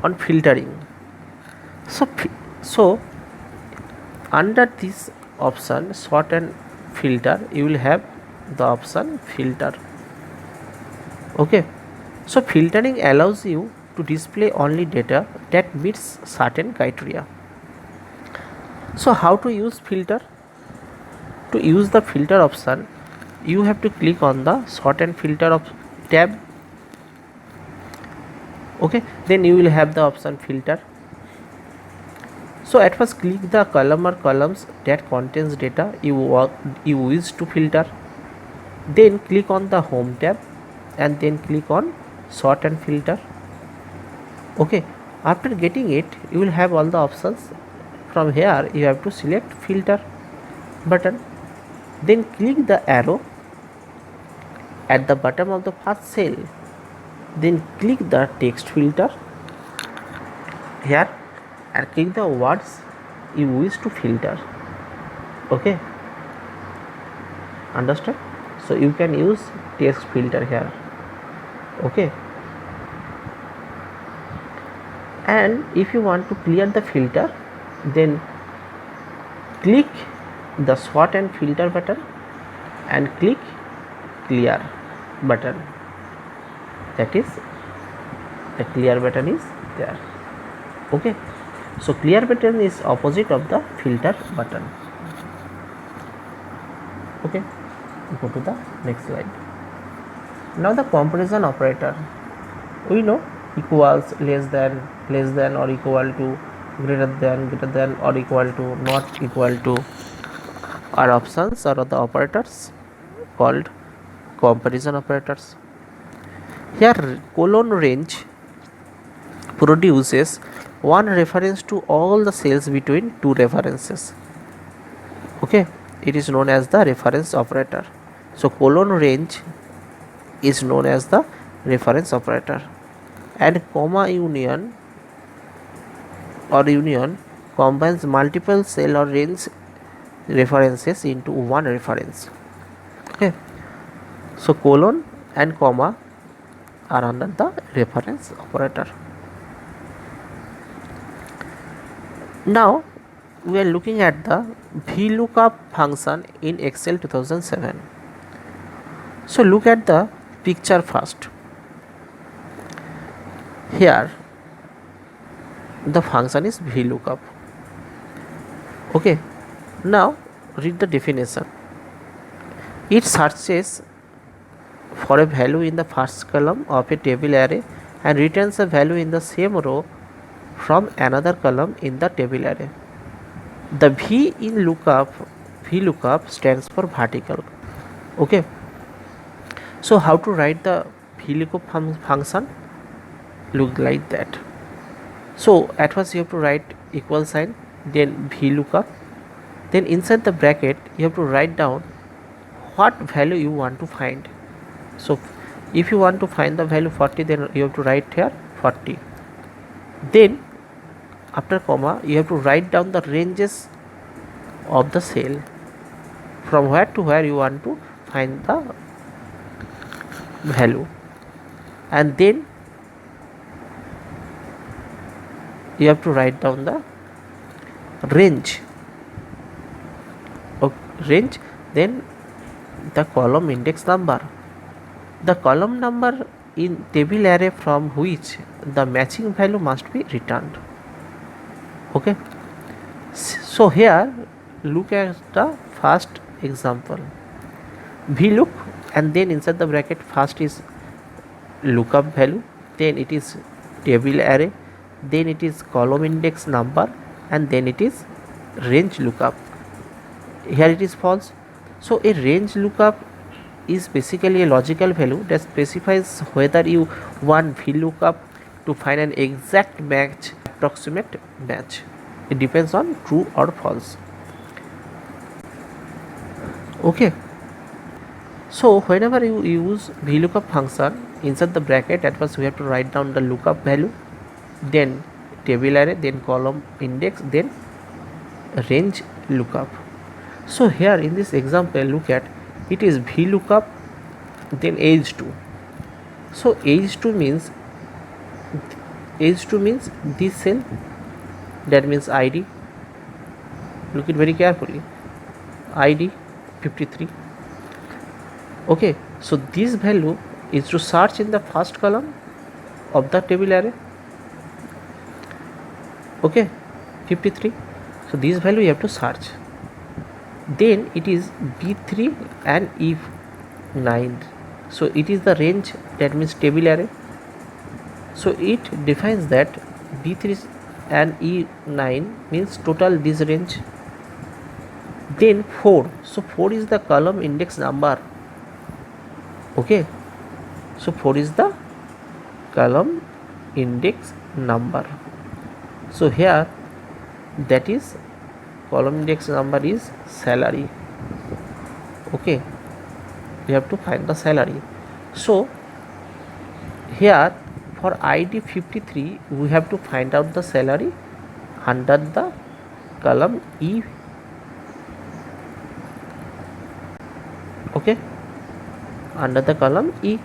on filtering. So under this option sort and filter, you will have the option filter. Okay, so filtering allows you to display only data that meets certain criteria. So how to use filter? To use the filter option, you have to click on the sort and filter of tab. Okay, then you will have the option filter. So at first click the column or columns that contains data you wish to filter. Then click on the home tab and then click on sort and filter. Okay, after getting it, you will have all the options. From here you have to select filter button, then click the arrow at the bottom of the first cell, then click the text filter here and click the words you wish to filter. Okay, understand? So you can use text filter here. Okay, and if you want to clear the filter, then click the sort and filter button and click clear button. That is, the clear button is there. Okay, so clear button is opposite of the filter button. Okay, go to the next slide. Now the comparison operator, we know equals, less than or equal to, greater than or equal to, not equal to are options or the operators called comparison operators. Here colon range produces one reference to all the cells between two references. Okay, it is known as the reference operator. So colon range is known as the reference operator, and comma union combines multiple cell or range references into one reference. Okay, so colon and comma are under the reference operator. Now we are looking at the VLOOKUP function in Excel 2007. So look at the picture first. Here the function is VLOOKUP. Okay, now read the definition. It searches for a value in the first column of a table array and returns a value in the same row from another column in the table array. The V in VLOOKUP stands for vertical. Okay, so how to write the VLOOKUP function? Look like that. So at first you have to write equal sign, then VLOOKUP, then inside the bracket you have to write down what value you want to find. So if you want to find the value 40, then you have to write here 40. Then after comma you have to write down the ranges of the cell from where to where you want to find the value, and then you have to write down the range, then the column index number, the column number in table array from which the matching value must be returned. Okay, so here look at the first example. VLOOK, and then inside the bracket first is lookup value, then it is table array, then it is column index number, and then it is range lookup. Here it is false. So a range lookup is basically a logical value that specifies whether you want VLOOKUP to find an exact match, approximate match. It depends on true or false. Okay, so whenever you use VLOOKUP function, inside the bracket at first we have to write down the lookup value, then table array, then column index, then range lookup. So here in this example, look at it is VLOOKUP, then age 2. So age 2 means H2 means this cell, that means ID. Look it very carefully. ID 53. Okay, so this value is to search in the first column of the table array. Okay, 53. So this value you have to search. Then it is B3 and E9. So it is the range, that means table array. So it defines that B3 and E9 means total this range. Then 4. So 4 is the column index number. Okay, so 4 is the column index number. So here that is column index number is salary. Okay, we have to find the salary. So here for ID 53 we have to find out the salary under the column E. Okay, under the column E.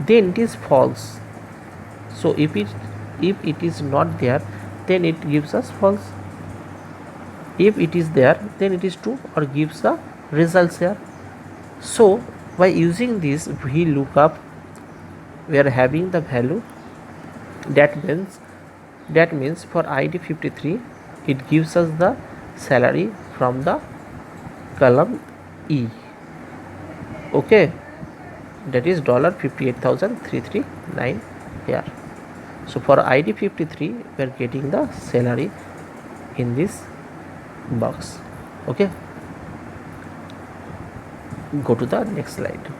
Then it is false. So if it is not there, then it gives us false. If it is there, then it is true or gives the results here. So by using this VLOOKUP, we are having the value. That means for ID 53 it gives us the salary from the column E. Okay, that is $58,339 here. So for ID 53 we are getting the salary in this box. Okay, go to the next slide.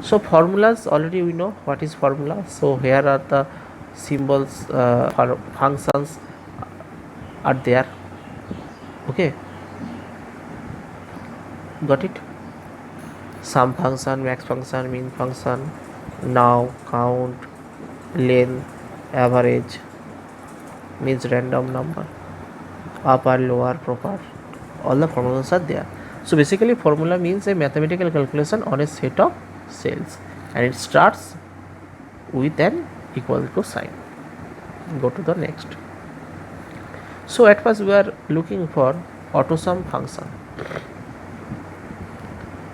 So formulas, already we know what is formula. So here are the symbols, functions are there. Okay, got it? Sum function, max function, min function, now, count, length, average, means random number, upper, lower, proper, all the formulas are there. So basically formula means a mathematical calculation on a set of cells, and it starts with an equal to sign. Go to the next. So at first we are looking for AutoSum function.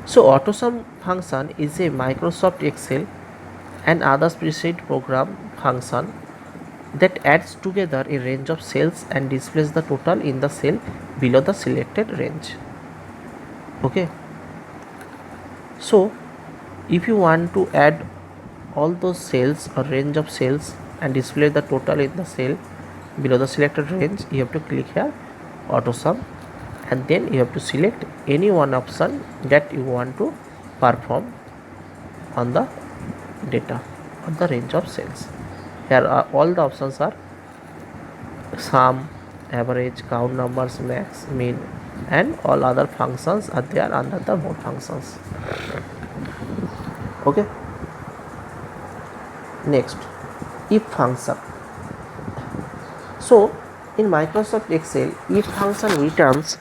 So AutoSum function is a Microsoft Excel and other spreadsheet program function that adds together a range of cells and displays the total in the cell below the selected range. Okay, so if you want to add all those cells or range of cells and display the total in the cell below the selected range, you have to click here AutoSum, and then you have to select any one option that you want to perform on the data or the range of cells. Here are all the options are sum, average, count numbers, max, min, and all other functions are there under the more functions. Okay, next, if function. So in Microsoft Excel, if function returns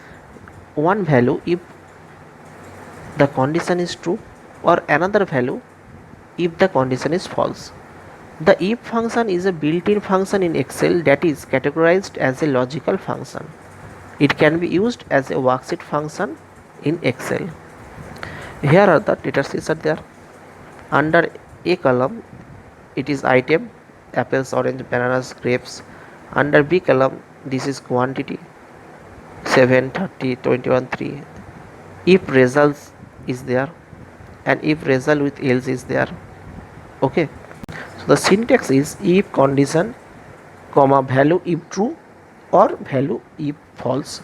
one value if the condition is true, or another value if the condition is false. The if function is a built-in function in Excel that is categorized as a logical function. It can be used as a worksheet function in Excel. Here are the data sheets are there. Under A column it is item, apples, orange, bananas, grapes. Under B column this is quantity, 7, 30, 21, 3. If results is there, and if result with else is there. Okay, so the syntax is if condition comma value if true or value if false.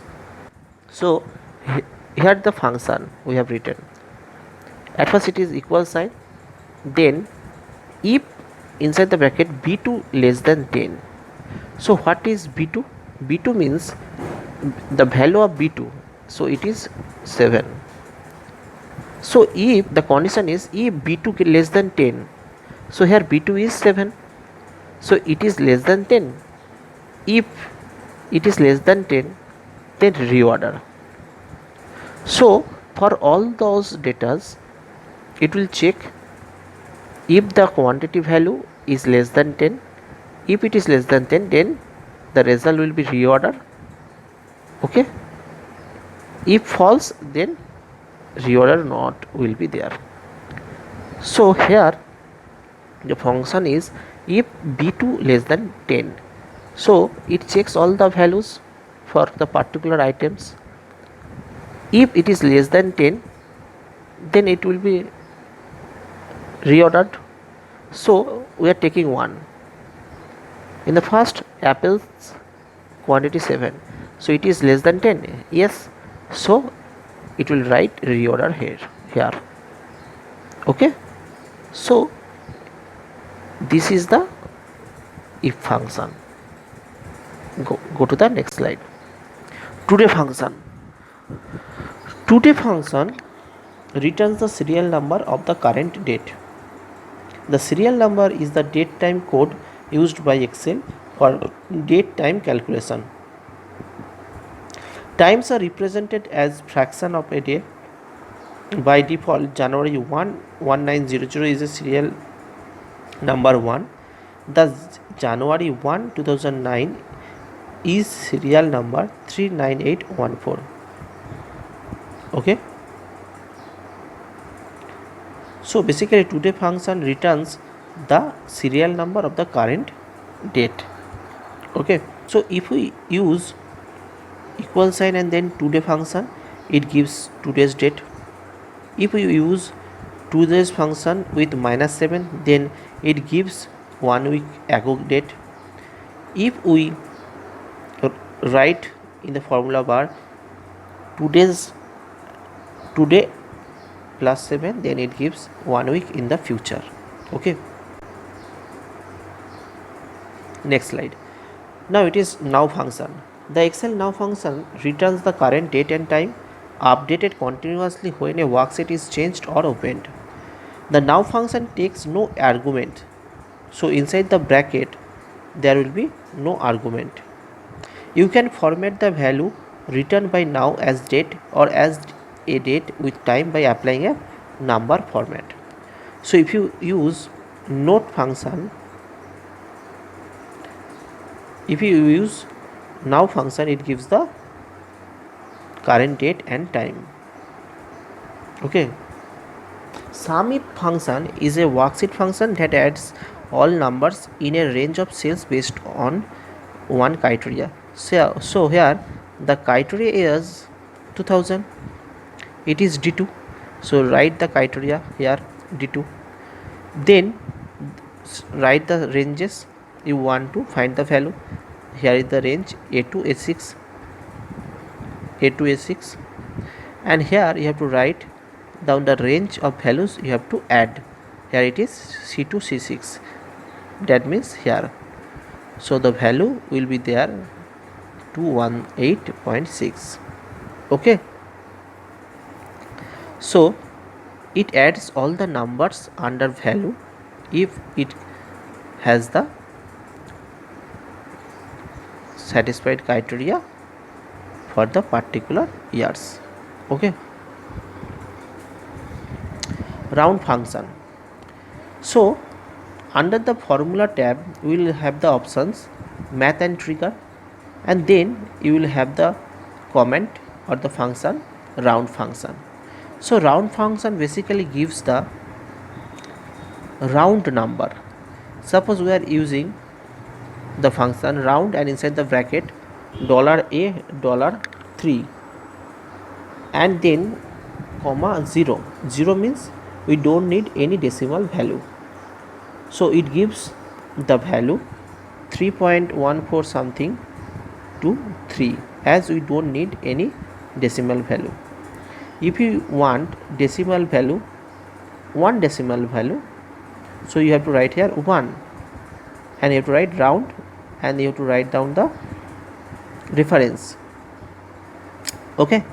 So here the function we have written. At first it is equal sign, then if inside the bracket b2 less than 10. So what is b2? b2 means the value of b2, so it is 7. So if the condition is if b2 less than 10, so here b2 is 7, so it is less than 10. If it is less than 10, then reorder. So for all those datas it will check if the quantity value is less than 10. If it is less than 10, then the result will be reorder. Okay. If false, then reorder not will be there. So here the function is if b2 less than 10. So it checks all the values for the particular items. If it is less than 10, then it will be reordered. So we are taking 1. In the first, apples quantity 7. So it is less than 10. Yes. So it will write reorder here. Okay. So this is the if function. Go to the next slide. Today function. Today function returns the serial number of the current date. The serial number is the date time code used by Excel for date time calculation. Times are represented as fraction of a day. By default, January 1, 1900 is a serial number 1. The January 1, 2009 is serial number 39814. Okay. So basically today function returns the serial number of the current date. Okay. So if we use equal sign and then today function, it gives today's date. If we use today's function with -7, then it gives 1 week ago date. If we write in the formula bar today plus 7, then it gives 1 week in the future. Okay. Next slide. Now it is now function. The Excel now function returns the current date and time, updated continuously when a worksheet is changed or opened. The now function takes no argument. So inside the bracket there will be no argument. You can format the value returned by now as date or as a date with time by applying a number format. So if you use note function, if you use now function, it gives the current date and time. Okay. SumIf function is a worksheet function that adds all numbers in a range of cells based on one criteria. So here the criteria is 2000. It is D2. So write the criteria here D2. Then write the ranges you want to find the value. Here is the range A2 A6, and here you have to write down the range of values you have to add. Here it is C2 C6. That means here. So the value will be there 218.6. Okay. So it adds all the numbers under value if it has the satisfied criteria for the particular years. Okay. Round function. So under the formula tab we will have the options math and trigger, and then you will have the comment or the function round function. So round function basically gives the round number. Suppose we are using the function round and inside the bracket $a $3 and then comma 0. 0 means we don't need any decimal value. So it gives the value 3.14 something to 3, as we don't need any decimal value. If you want decimal value, 1 decimal value, so you have to write here 1, and you have to write round, and you have to write down the reference. Okay.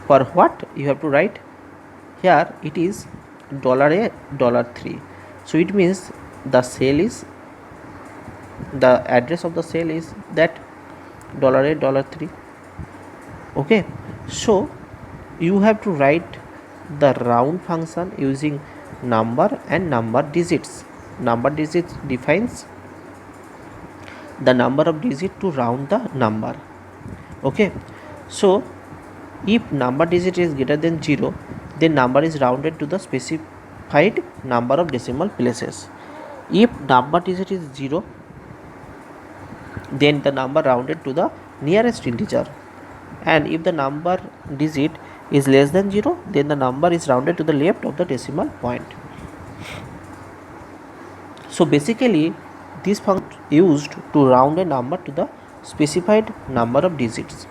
For what you have to write here, it is $a $3. So it means the cell is, the address of the cell is that $a $3. Okay. So you have to write the round function using number and number digits. Number digits defines the number of digit to round the number. Okay, so if number digit is greater than 0, then number is rounded to the specified number of decimal places. If number digit is 0, then the number rounded to the nearest integer, and if the number digit is less than 0, then the number is rounded to the left of the decimal point. So basically this function used to round a number to the specified number of digits.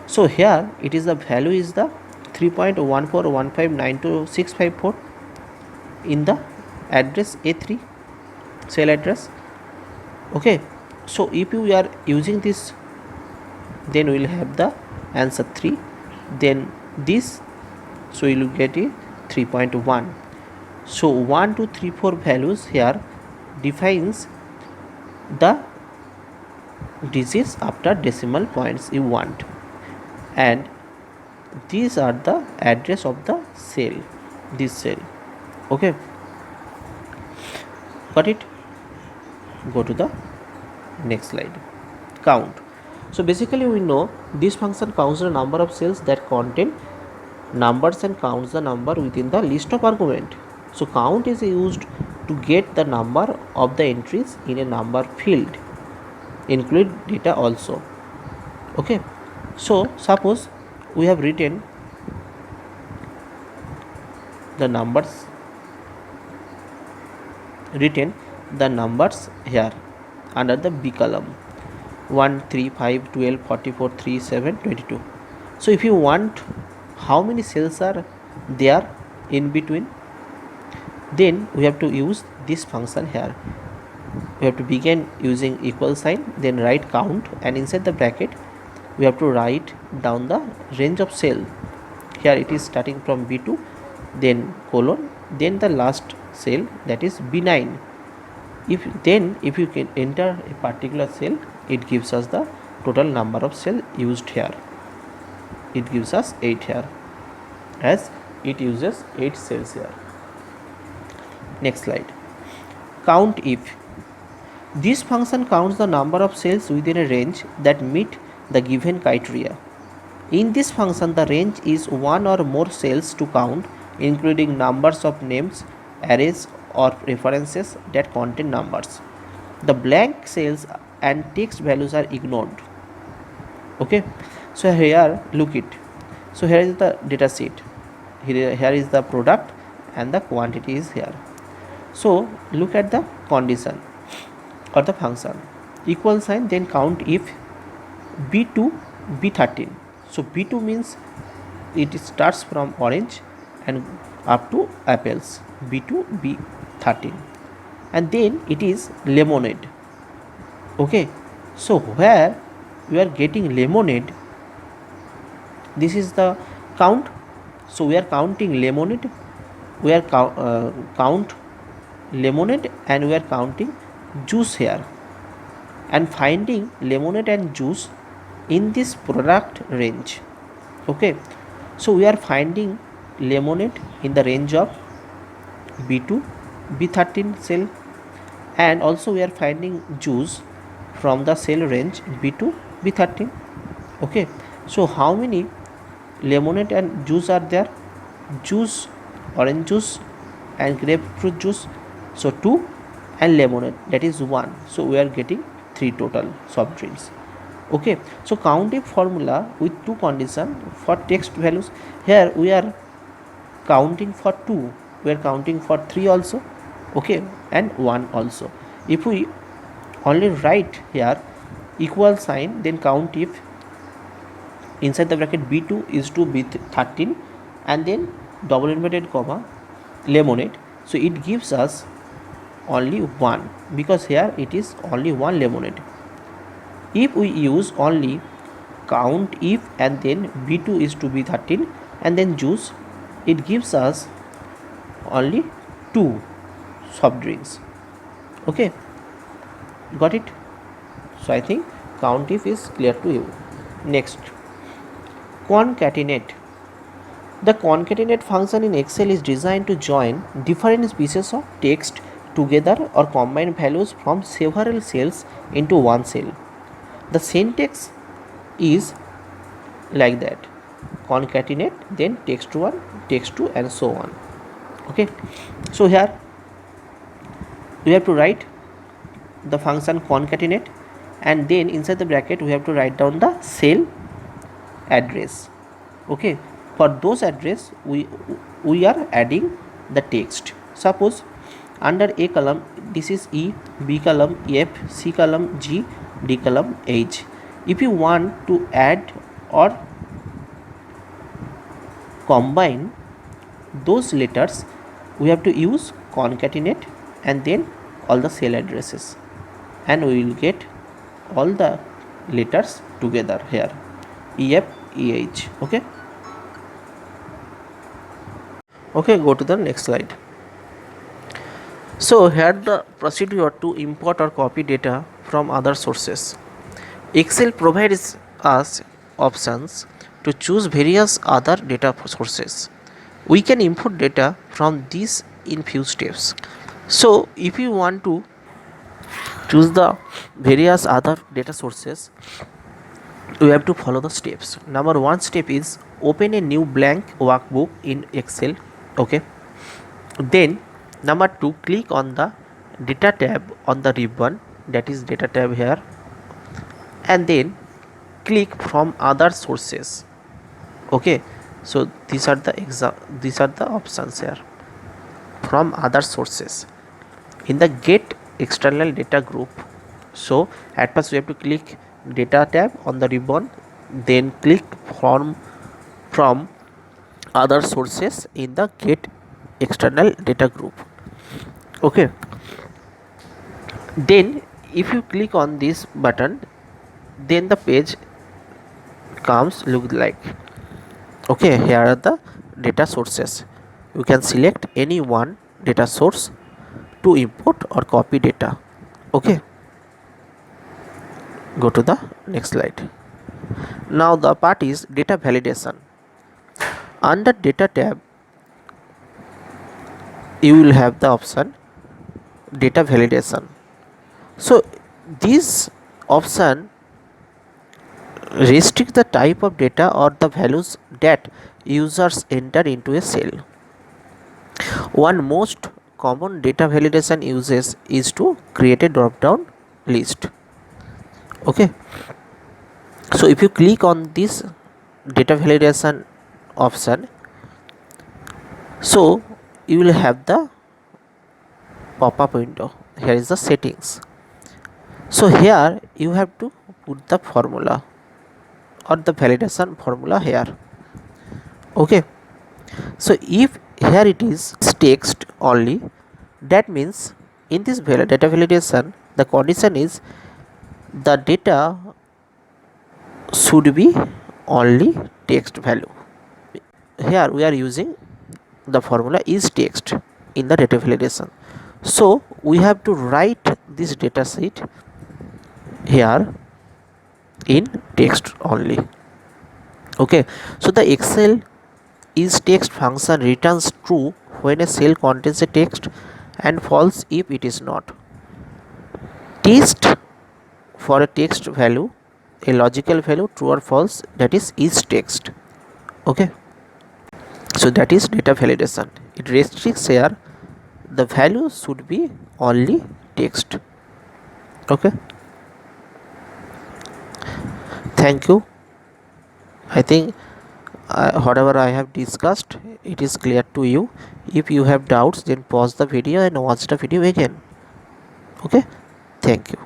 So here it is the value is the 3.141592654 in the address A3 cell address. Okay, so if you are using this, then we will have the answer 3, then this, so you will get it 3.1. so 1 2 3 4 values here defines the digits after decimal points you want, and these are the address of the cell, this cell. Okay, got it? Go to the next slide. Count. So basically we know this function counts the number of cells that contain numbers and counts the number within the list of argument. So count is used to get the number of the entries in a number field, include data also. Okay, so suppose we have written the numbers here under the B column 1 3 5 12 44 3 7 22. So if you want how many cells are there in between, then we have to use this function here. We have to begin using equal sign, then write count, and inside the bracket we have to write down the range of cell. Here it is starting from B2, then colon, then the last cell, that is B9. If you can enter a particular cell, it gives us the total number of cell used here. It gives us 8 here, as it uses 8 cells here. Next slide. Count if. This function counts the number of cells within a range that meet the given criteria. In this function, the range is one or more cells to count, including numbers of names, arrays, or references that contain numbers. The blank cells and text values are ignored. Okay, so here look it. So here is the data sheet. Here is the product and the quantity is here. So look at the condition or the function. Equal sign, then count if B2 B13. So B2 means it starts from orange and up to apples. B2 B13, and then it is lemonade. Okay, so where we are getting lemonade, this is the count. So we are counting lemonade, we are count lemonade, and we are counting juice here, and finding lemonade and juice in this product range. Okay, so we are finding lemonade in the range of B2 B13 cell, and also we are finding juice from the cell range B2 B13. Okay, so how many lemonade and juice are there? Juice, orange juice and grapefruit juice, so 2, and lemonade, that is 1. So we are getting 3 total soft drinks. Okay, so count if formula with 2 condition for text values. Here we are counting for 2, we are counting for 3 also, okay, and 1 also. If we only write here equal sign, then count if inside the bracket B2 is to B13, and then double inverted comma lemonade, so it gives us only 1, because here it is only 1 lemonade. If we use only count if and then B2 is to B13 and then juice, it gives us only 2 soft drinks. Okay, got it? So I think count if is clear to you. Next, concatenate. The concatenate function in Excel is designed to join different pieces of text together or combine values from several cells into one cell. The syntax is like that: concatenate, then text 1, text 2, and so on. Okay, so here we have to write the function concatenate, and then inside the bracket we have to write down the cell address. Okay, for those address we are adding the text. Suppose under A column this is E, B column F, C column G, D column H. If you want to add or combine those letters, we have to use concatenate and then all the cell addresses, and we will get all the letters together here: EF, EH. Okay, go to the next slide. So here the procedure to import or copy data from other sources. Excel provides us options to choose various other data sources. We can import data from these in few steps. So if you want to choose the various other data sources, we have to follow the steps. Number one step is open a new blank workbook in Excel. Okay, then number two, click on the data tab on the ribbon, that is data tab here, and then click from other sources. Okay, so these are the options here: from other sources in the get external data group. So at first we have to click data tab on the ribbon, then click from other sources in the get external data group. Okay, then if you click on this button, then the page comes look like. Okay, here are the data sources. You can select any one data source to import or copy data. Okay, go to the next slide. Now the part is data validation. Under data tab you will have the option data validation. So this option restrict the type of data or the values that users enter into a cell. One most common data validation uses is to create a drop down list. Okay, so if you click on this data validation option, so you will have the pop-up window. Here is the settings. So here you have to put the formula or the validation formula here. Okay, so if here it is text only, that means in this data validation the condition is the data should be only text value. Here we are using the formula is text in the data validation, so we have to write this data sheet here in text only. Okay, so the Excel is text function returns true when a cell contains a text and false if it is not. Test for a text value, a logical value, true or false, that is text. Okay, so that is data validation. It restricts here the value should be only text. Okay, thank you. I think whatever I have discussed, it is clear to you. If you have doubts, then pause the video and watch the video again. Okay, thank you.